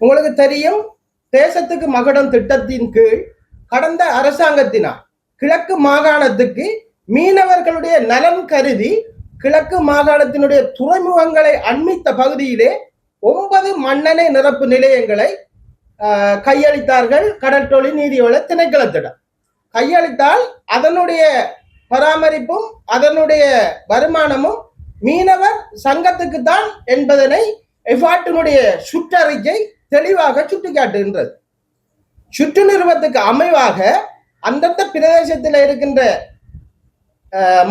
உங்களுக்கு தெரியும், தேசத்துக்கு மகுடம் திட்டத்தின் கீழ் கடந்த அரசாங்கத்தினால் கிழக்கு மாகாணத்துக்கு மீனவர்களுடைய நலன் கருதி கிழக்கு மாகாணத்தினுடைய துறைமுகங்களை அண்மித்த பகுதியிலே 9 மண்ணெண்ணெய் நிரப்பு நிலையங்களை கையளித்தார்கள் கடற்றொழில் நீரியவள திணைக்களத்திடம். கையளித்தால் அதனுடைய பராமரிப்பும் அதனுடைய வருமானமும் மீனவர் சங்கத்துக்கு தான் என்பதனை எஃபாட்டினுடைய சுற்றறிக்கை தெளிவாக சுட்டிக்காட்டுகின்றது. சுற்று நிறுவனத்துக்கு அமைவாக அந்தந்த பிரதேசத்தில் இருக்கின்ற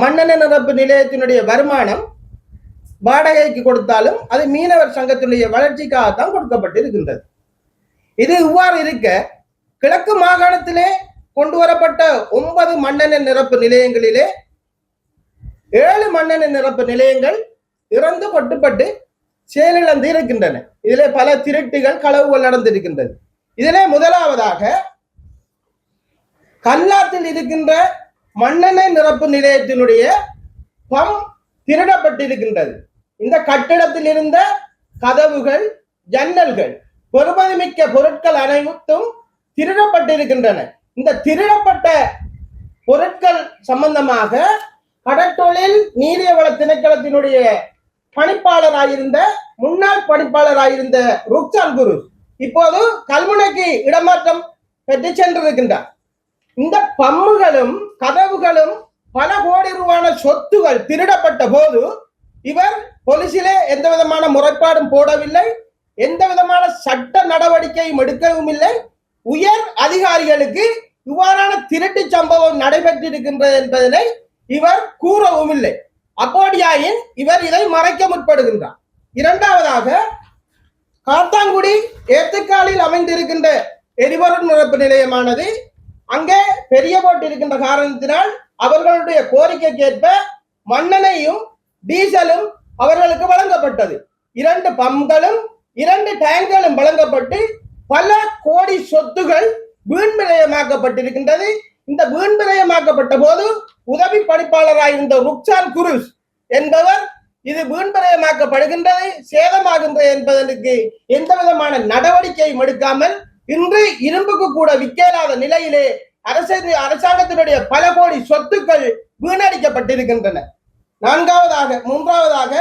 மண்ணெண்ணெய் நிரப்பு நிலையத்தினுடைய வருமானம் வாடகைக்கு கொடுத்தாலும் அது மீனவர் சங்கத்தினுடைய வளர்ச்சிக்காகத்தான் கொடுக்கப்பட்டிருக்கின்றது. இது இவ்வாறு இருக்க கிழக்கு மாகாணத்திலே கொண்டு வரப்பட்ட 9 மண்ணெண்ணெய் நிரப்பு நிலையங்களிலே 7 மண்ணெண்ணெய் நிரப்பு நிலையங்கள் இறந்து கொட்டுப்பட்டு செயலிழந்து இருக்கின்றன. இதிலே பல திருட்டுகள் களவுகள் நடந்திருக்கின்றது. இதிலே முதலாவதாக கல்லாத்தில் இருக்கின்ற மண்ணெண்ணெய் நிரப்பு நிலையத்தினுடைய பம் திருடப்பட்டிருக்கின்றது. இந்த கட்டிடத்தில் இருந்த கதவுகள், ஜன்னல்கள், பெறுமதிமிக்க பொருட்கள் அனைத்தும் திருடப்பட்டிருக்கின்றன. இந்த திருடப்பட்ட பொருட்கள் சம்பந்தமாக கடற்றொழில் நீரியவள திணைக்களத்தினுடைய பணிப்பாளராயிருந்த முன்னாள் பணிப்பாளராயிருந்த ருக்சான் குரு இப்போது கல்முனைக்கு இடமாற்றம் பெற்று சென்றிருக்கின்றார். இந்த பம்முகளும் கதவுகளும் பல கோடி ரூபான சொத்துகள் திருடப்பட்ட போது இவர் போலீசிலே எந்த விதமான முறைப்பாடும் போடவில்லை, எந்த விதமான சட்ட நடவடிக்கையும் எடுக்கவும் இல்லை. உயர் அதிகாரிகளுக்கு இவ்வாறான திருட்டு சம்பவம் நடைபெற்றிருக்கின்றது என்பதனை இவர் கூறவும் இல்லை. அப்படியாயின் இவர் இதை மறைக்க முற்படுகின்றார். இரண்டாவதாக காத்தாங்குடி ஏத்துக்காலில் அமைந்திருக்கின்ற எரிபொருள் நிரப்பு நிலையமானது அங்கே பெரிய போட்டு இருக்கின்ற காரணத்தினால் அவர்களுடைய கோரிக்கைக்கேற்ப மண்ணெண்ணையும் டீசலும் அவர்களுக்கு வழங்கப்பட்டது. 2 பம்களும் 2 டேங்களும் வழங்கப்பட்டு பல கோடி சொத்துகள் வீண் விரயமாக்கப்பட்டிருக்கின்றது. இந்த வீண் விரயமாக்கப்பட்ட போது உதவி பணிப்பாளராயிருந்த ருக்சான் குருஸ் என்பவர் இது வீண் விரயமாக்கப்படுகின்றது, சேதமாகின்றது என்பதற்கு எந்த விதமான நடவடிக்கையும் எடுக்காமல் இன்று இரும்புக்கு கூட விற்கலாத நிலையிலே அரசாங்கத்தினுடைய பல கோடி சொத்துக்கள் வீணடிக்கப்பட்டிருக்கின்றன. மூன்றாவதாக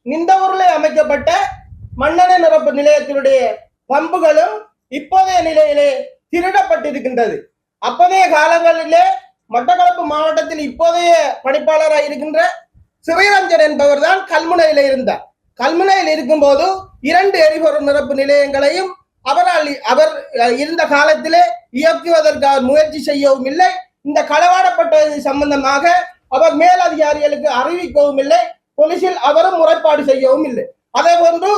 நிந்தவூரில் அமைக்கப்பட்ட மண்ணெண்ணெய் நிரப்பு நிலையத்தினுடைய பம்புகளும் இப்போதைய நிலையிலே திருடப்பட்டிருக்கின்றது. அப்போதைய காலங்களிலே மட்டக்களப்பு மாவட்டத்தில் இப்போதைய பணிப்பாளராக இருக்கின்ற ஸ்ரீரஞ்சன் என்பவர் தான் கல்முனையில் இருந்தார். கல்முனையில் இருக்கும் போது 2 எரிபொருள் நிரப்பு நிலையங்களையும் அவர் இருந்த காலத்திலே இயக்குவதற்கு முயற்சி செய்யவும் இல்லை. இந்த களவாடப்பட்டது சம்பந்தமாக அவர் மேலதிகாரிகளுக்கு அறிவிக்கவும் இல்லை. போலீசில் அவரும் முறைப்பாடு செய்யவும் இல்லை. அதே போன்று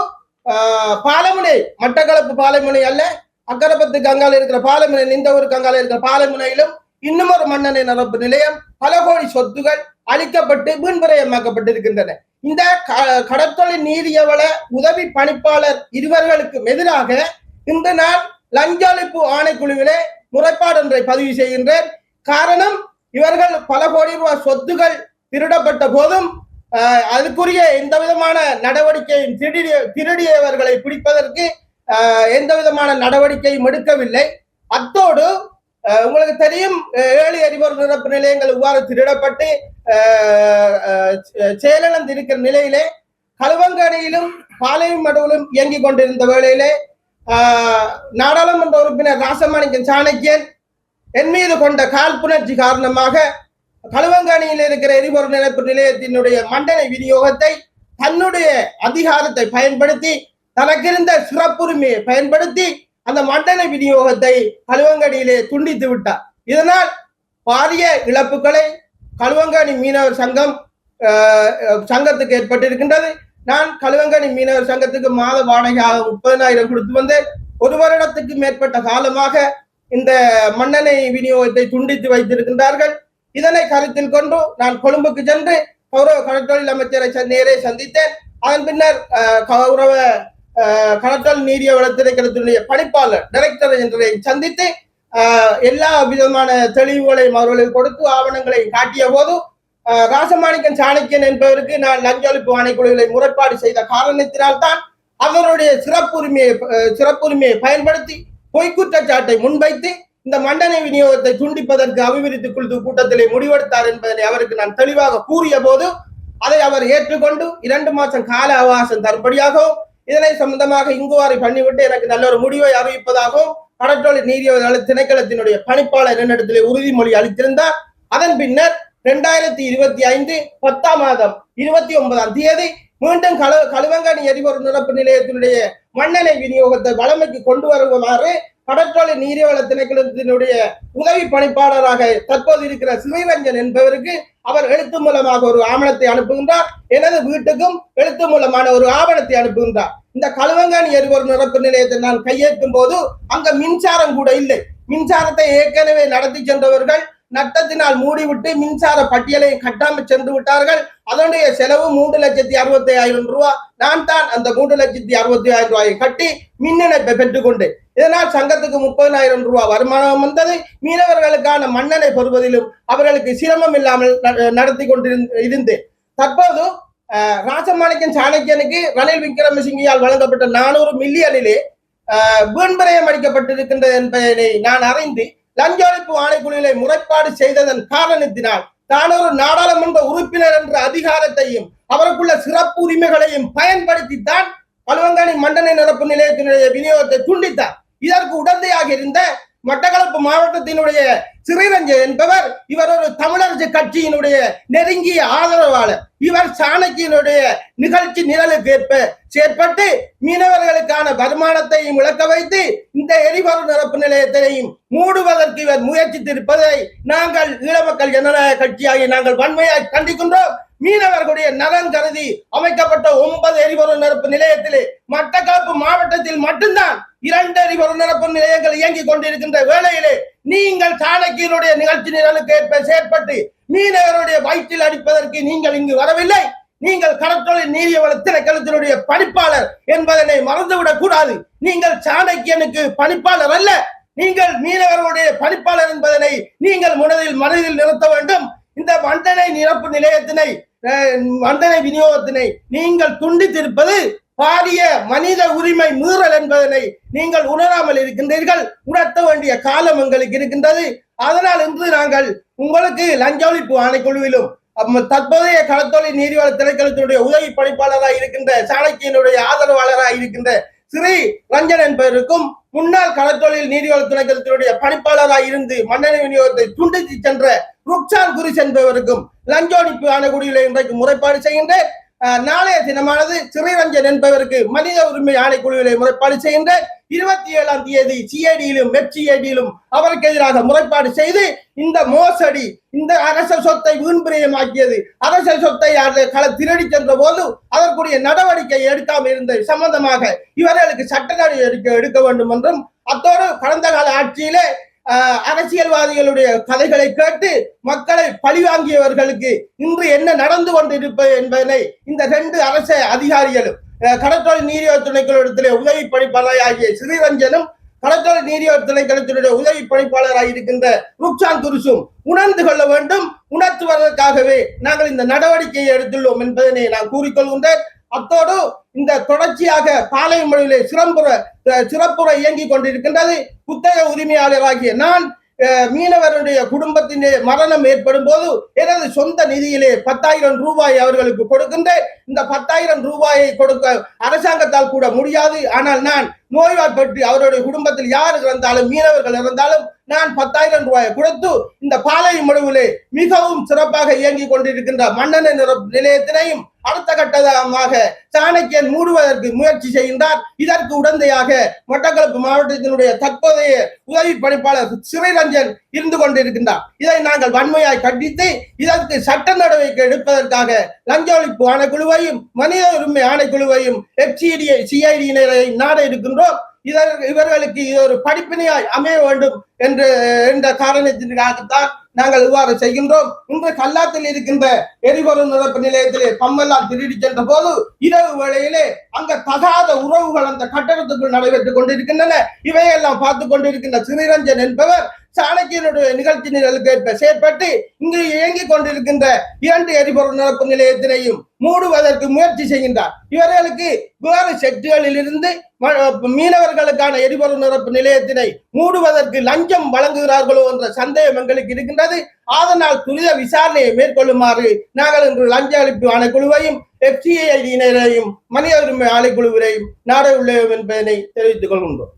பாலமுனை, மட்டக்களப்பு பாலமுனை அல்ல, அக்கரப்பத்து கங்கால இருக்கிற பாலமுனை, நிந்தவூர் கங்கால இருக்கிற பாலமுனையிலும் இன்னும் ஒரு மண்ணெண்ணெய் நிரப்பு நிலையம் பல கோடி சொத்துகள் அளிக்கப்பட்டு வீண்விரயமாக்கப்பட்டிருக்கின்றன. இந்த கடற்தொழில் நீரியவள உதவி பணிப்பாளர் இருவர்களுக்கும் எதிராக இன்று நான் லஞ்ச ஒழிப்பு ஆணைக்குழுவிலே முறைப்பாடு ஒன்றை பதிவு செய்கின்றேன். காரணம், இவர்கள் பல கோடி ரூபாய் சொத்துகள் திருடப்பட்ட போதும் அதுக்குரிய எந்த விதமான நடவடிக்கையும் திருடியவர்களை பிடிப்பதற்கு எந்த விதமான நடவடிக்கையும் எடுக்கவில்லை. அத்தோடு உங்களுக்கு தெரியும், 7 எரிபொருள் நிரப்பு நிலையங்கள் இவ்வாறு திருடப்பட்டு செயலிழந்து இருக்கிற நிலையிலே களுவங்கணியிலும் பாளையம் மடுவிலும் இயங்கிக் கொண்டிருந்த வேளையிலே நாடாளுமன்ற உறுப்பினர் ராசமாணிக்கன் சாணக்கியன் என் மீது கொண்ட காழ்ப்புணர்ச்சி காரணமாக களுவங்கணியில் இருக்கிற எரிபொருள் நிரப்பு நிலையத்தினுடைய மண்ணெண்ணெய் விநியோகத்தை தன்னுடைய அதிகாரத்தை பயன்படுத்தி, தனக்கிருந்த சிறப்புரிமையை பயன்படுத்தி அந்த மண்ணெண்ணெய் விநியோகத்தை களுவங்கணியிலே துண்டித்து விட்டார். இதனால் பாரிய இழப்புகளை களுவங்கணி மீனவர் சங்கத்துக்கு ஏற்பட்டிருக்கின்றது. நான் களுவங்கணி மீனவர் சங்கத்துக்கு மாத வாடகையாக 30,000 கொடுத்து வந்தேன். 1 வருடத்துக்கு மேற்பட்ட காலமாக இந்த மண்ணெண்ணெய் விநியோகத்தை துண்டித்து வைத்திருக்கின்றார்கள். இதனை கருத்தில் கொண்டு நான் கொழும்புக்கு சென்று கௌரவ கடற்றொழில் அமைச்சரை நேரே சந்தித்தேன். அதன் பின்னர் கௌரவ கடற்றொழில் நீரிய வளத்திணைக்களத்தினுடைய பணிப்பாளர் டைரக்டர் என்றதை சந்தித்து எல்லா விதமான தெளிவுகளையும் அவர்களுக்கு கொடுத்து ஆவணங்களை காட்டிய போது ராசமாணிக்கன் சாணக்கியன் என்பவருக்கு நான் லஞ்ச ஒழிப்பு ஆணைக்குழுவை முறைப்பாடு செய்த காரணத்தினால்தான் அவருடைய சிறப்புரிமையை பயன்படுத்தி பொய்க்குற்றச்சாட்டை முன்வைத்து இந்த மண்டனை விநியோகத்தை துண்டிப்பதற்கு அபிவிருத்தி குழு கூட்டத்திலே முடிவெடுத்தார் என்பதனை அவருக்கு நான் தெளிவாக கூறிய போது அதை அவர் ஏற்றுக்கொண்டு 2 மாதம் கால அவகாசம் தரும்படியாகவும் இதனை சம்பந்தமாக இங்குவாரி பண்ணிவிட்டு எனக்கு நல்ல ஒரு முடிவை அறிவிப்பதாகவும் கடற்றொழில் நீதியல் திணைக்களத்தினுடைய பணிப்பாளர் என்னிடத்திலே உறுதிமொழி அளித்திருந்தார். அதன் பின்னர் 2025 10ஆம் மாதம் 29ஆம் தேதி மீண்டும் களுவங்கனி எரிபொருள் நிரப்பு நிலையத்தினுடைய மண்ணெண்ணெய் விநியோகத்தை வளமைக்கு கொண்டு வருமாறு கடற்றொழில் நீர்வள திணைக்களத்தினுடைய உதவி பணிப்பாளராக தற்போது இருக்கிற ஸ்ரீரஞ்சன் என்பவருக்கு அவர் எழுத்து மூலமாக ஒரு ஆவணத்தை அனுப்புகின்றார். எனது வீட்டுக்கும் எழுத்து மூலமான ஒரு ஆவணத்தை அனுப்புகின்றார். இந்த களுவங்கனி எரிபொருள் நிரப்பு நிலையத்தை நான் கையேற்றும் போது அங்க மின்சாரம் கூட இல்லை. மின்சாரத்தை ஏற்கனவே நடத்தி சென்றவர்கள் நட்டத்தினால் மூடிவிட்டு மின்சார பட்டியலை கட்டாமல் சென்று விட்டார்கள். அதனுடைய செலவு 3,65,000 ரூபாய். நான் தான் அந்த 3,65,000 ரூபாயை கட்டி மின் இணைப்பை பெற்றுக் கொண்டேன். இதனால் சங்கத்துக்கு 30,000 ரூபாய் வருமானம் வந்தது. மீனவர்களுக்கான மண்ணெண்ணெய் பெறுவதிலும் அவர்களுக்கு சிரமம் இல்லாமல் நடத்தி கொண்டிருந்தேன். தற்போது ராசமாணிக்கன் சாணக்கியனுக்கு ரணில் விக்ரமசிங்கியால் வழங்கப்பட்ட 400 மில்லியனிலே வீண்பிரயம் அளிக்கப்பட்டிருக்கின்றது என்பதை நான் அறிந்து லஞ்ச ஒழிப்பு ஆணைக்குழுவிலே முறைப்பாடு செய்ததன் காரணத்தினால் தான் ஒரு நாடாளுமன்ற உறுப்பினர் என்ற அதிகாரத்தையும் அவருக்குள்ள சிறப்பு உரிமைகளையும் பயன்படுத்தித்தான் களுவங்கனி மண்டனை நிரப்பு நிலையத்தினுடைய விநியோகத்தை துண்டித்தார். இதற்கு உடந்தையாக இருந்த மட்டக்களப்பு மாவட்டத்தினுடைய ஸ்ரீரஞ்சன் என்பவர் இவர் ஒரு தமிழரசு கட்சியினுடைய நெருங்கிய ஆதரவாளர். இவர் சாணக்கியனுடைய நிகழ்ச்சி நிரலுக்கு ஏற்ப செயற்பட்டு மீனவர்களுக்கான வருமானத்தையும் இழக்க வைத்து இந்த எரிபொருள் நிரப்பு நிலையத்தையும் மூடுவதற்கு இவர் முயற்சித்திருப்பதை நாங்கள் ஈழமக்கள் ஜனநாயக கட்சியாகி நாங்கள் வன்மையாக கண்டிக்கின்றோம். மீனவர்களுடைய நலன் கருதி அமைக்கப்பட்ட 9 எரிபொருள் நிரப்பு நிலையத்திலே மட்டக்களப்பு மாவட்டத்தில் மட்டும்தான் 2 எரிபொருள் நிரப்பு நிலையங்கள் இயங்கிக் கொண்டிருக்கின்ற வேளையிலே நீங்கள் சாணக்கியனுடைய நிகழ்ச்சி நிரலுக்கு ஏற்ப செயற்பட்டு மீனவருடைய வயிற்றில் அடிப்பதற்கு நீங்கள் இங்கு வரவில்லை. நீங்கள் கடற்றொழில் நீதிவள திணைக்களத்தினுடைய பணிப்பாளர் என்பதனை மறந்துவிடக் கூடாது. நீங்கள் சாணக்கியனுக்கு பணிப்பாளர் அல்ல, நீங்கள் மீனவர்களுடைய பணிப்பாளர் என்பதனை நீங்கள் மனதில் நிறுத்த வேண்டும். இந்த மண்டனை நிரப்பு நிலையத்தினை மண்டனை விநியோகத்தினை நீங்கள் துண்டித்திருப்பது பாரிய மனித உரிமை மீறல் என்பதனை நீங்கள் உணராமல் இருக்கின்றீர்கள். உணர்த்த வேண்டிய காலம் எங்களுக்கு இருக்கின்றது. அதனால் இன்று நாங்கள் உங்களுக்கு லஞ்ச ஒழிப்பு ஆணைக்குழுவிலும் தற்போதைய கடத்தொழில் நீதிவள திணைக்களத்தினுடைய உதவி பணிப்பாளராக இருக்கின்ற சாணக்கியனுடைய ஆதரவாளராக இருக்கின்ற ஸ்ரீ ரஞ்சன் என்பதற்கும் முன்னாள் கடத்தொழில் நீதிவள திணைக்களத்தினுடைய பணிப்பாளராக இருந்து மண்ணெண்ணெய் விநியோகத்தை துண்டித்து சென்ற ருக்சான் குரிஸ் என்பவருக்கும் லஞ்ச ஒழிப்பு ஆணைக்குழுவில் இன்றைக்கு முறைப்பாடு செய்கின்ற நாளைய தினமானது ஸ்ரீரஞ்சன் என்பவருக்கு மனித உரிமை ஆணைக்குழுவிலே முறைப்பாடு செய்கின்ற 27ஆம் தேதி சிஐடியிலும் வெப்சிஐடியிலும் அவருக்கு எதிராக முறைப்பாடு செய்து இந்த மோசடி, இந்த அரச சொத்தை வீண்பிரயமாக்கியது, அரச சொத்தை திருடி சென்ற போது அதற்குரிய நடவடிக்கை எடுக்காமல் இருந்தது சம்பந்தமாக இவர்களுக்கு சட்ட நடவடிக்கை எடுக்க வேண்டும் என்றும், அத்தோடு கடந்த கால ஆட்சியிலே அரசியல்வாதிகளுடைய கதைகளை கேட்டு மக்களை பழிவாங்கியவர்களுக்கு இன்று என்ன நடந்து கொண்டிருப்பது என்பதனை இந்த 2 அரச அதிகாரிகளும் கடற்றொழில் நீதிவள திணைக்களத்திலே உதவி பணிப்பாளராகிய ஸ்ரீரஞ்சனும் கடற்றொழில் நீதிவள திணைக்களத்தினுடைய உதவி பணிப்பாளராக இருக்கின்ற ருக்சான் குருசும் உணர்ந்து கொள்ள வேண்டும். உணர்த்துவதற்காகவே நாங்கள் இந்த நடவடிக்கையை எடுத்துள்ளோம் என்பதனை நான் கூறிக்கொள்கின்றேன். அத்தோடு இந்த தொடர்ச்சியாக பாளையமொழியிலே சிறப்புற இயங்கிக் கொண்டிருக்கின்றது. புத்தக உரிமையாளராகிய நான் மீனவருடைய குடும்பத்தின் மரணம் ஏற்படும் போது எனது சொந்த நிதியிலே 10,000 ரூபாய் அவர்களுக்கு கொடுக்கின்றேன். இந்த 10,000 ரூபாயை கொடுக்க அரசாங்கத்தால் கூட முடியாது. ஆனால் நான் நோய்வாய்ப்பட்டு அவருடைய குடும்பத்தில் யார் இறந்தாலும் மீனவர்கள் இறந்தாலும் நான் 10,000 ரூபாயை கொடுத்து இந்த பாளையமொழியிலே மிகவும் சிறப்பாக இயங்கிக் கொண்டிருக்கின்ற மண்ணெண்ணெய் நிலையத்தினையும் அடுத்த கட்டமாக சாணக்கியன் மூடுவதற்கு முயற்சி செய்கின்றார். இதற்கு உடந்தையாக மட்டக்களப்பு மாவட்டத்தினுடைய தற்போதைய உதவி பணிப்பாளர் ஸ்ரீரஞ்சன் இருந்து கொண்டிருக்கின்றார். இதை நாங்கள் வன்மையாய் கண்டித்து இதற்கு சட்ட நடவடிக்கை எடுப்பதற்காக லஞ்ச ஒழிப்பு ஆணைக்குழுவையும் மனித உரிமை ஆணைக்குழுவையும் சிஐடியினரை நாட இருக்கின்றோம். இவர்களுக்கு இது ஒரு படிப்பினையாய் அமைய வேண்டும் என்ற காரணத்திற்காகத்தான் நாங்கள் இவ்வாறு செய்கின்றோம். இன்று கல்லாத்தில் இருக்கின்ற எரிபொருள் நிரப்பு நிலையத்திலே பம்பெல்லாம் திருடி சென்ற போது இரவு வேளையிலே அங்க தகாத உறவுகள் அந்த கட்டடத்துக்குள் நடைபெற்றுக் கொண்டிருக்கின்றன. இவையெல்லாம் பார்த்து கொண்டிருக்கின்ற ஸ்ரீரஞ்சன் என்பவர் சாணக்கியனுடைய நிகழ்ச்சி நிரலுக்கு ஏற்ப செயற்பட்டு இங்கு இயங்கிக் கொண்டிருக்கின்ற 2 எரிபொருள் நிரப்பு நிலையத்தினையும் மூடுவதற்கு முயற்சி செய்கின்றார். இவர்களுக்கு வேறு செட்டுகளில் இருந்து மீனவர்களுக்கான எரிபொருள் நிரப்பு நிலையத்தினை மூடுவதற்கு லஞ்சம் வழங்குகிறார்களோ என்ற சந்தேகம் எங்களுக்கு இருக்கின்றது. அதனால் துரித விசாரணையை மேற்கொள்ளுமாறு நாங்கள் இன்று லஞ்ச அளிப்பு ஆணைக்குழுவையும் FCID மனித உரிமை ஆணைக்குழுவினையும் நாட உள்ளோம் என்பதனை தெரிவித்துக் கொள்கின்றோம்.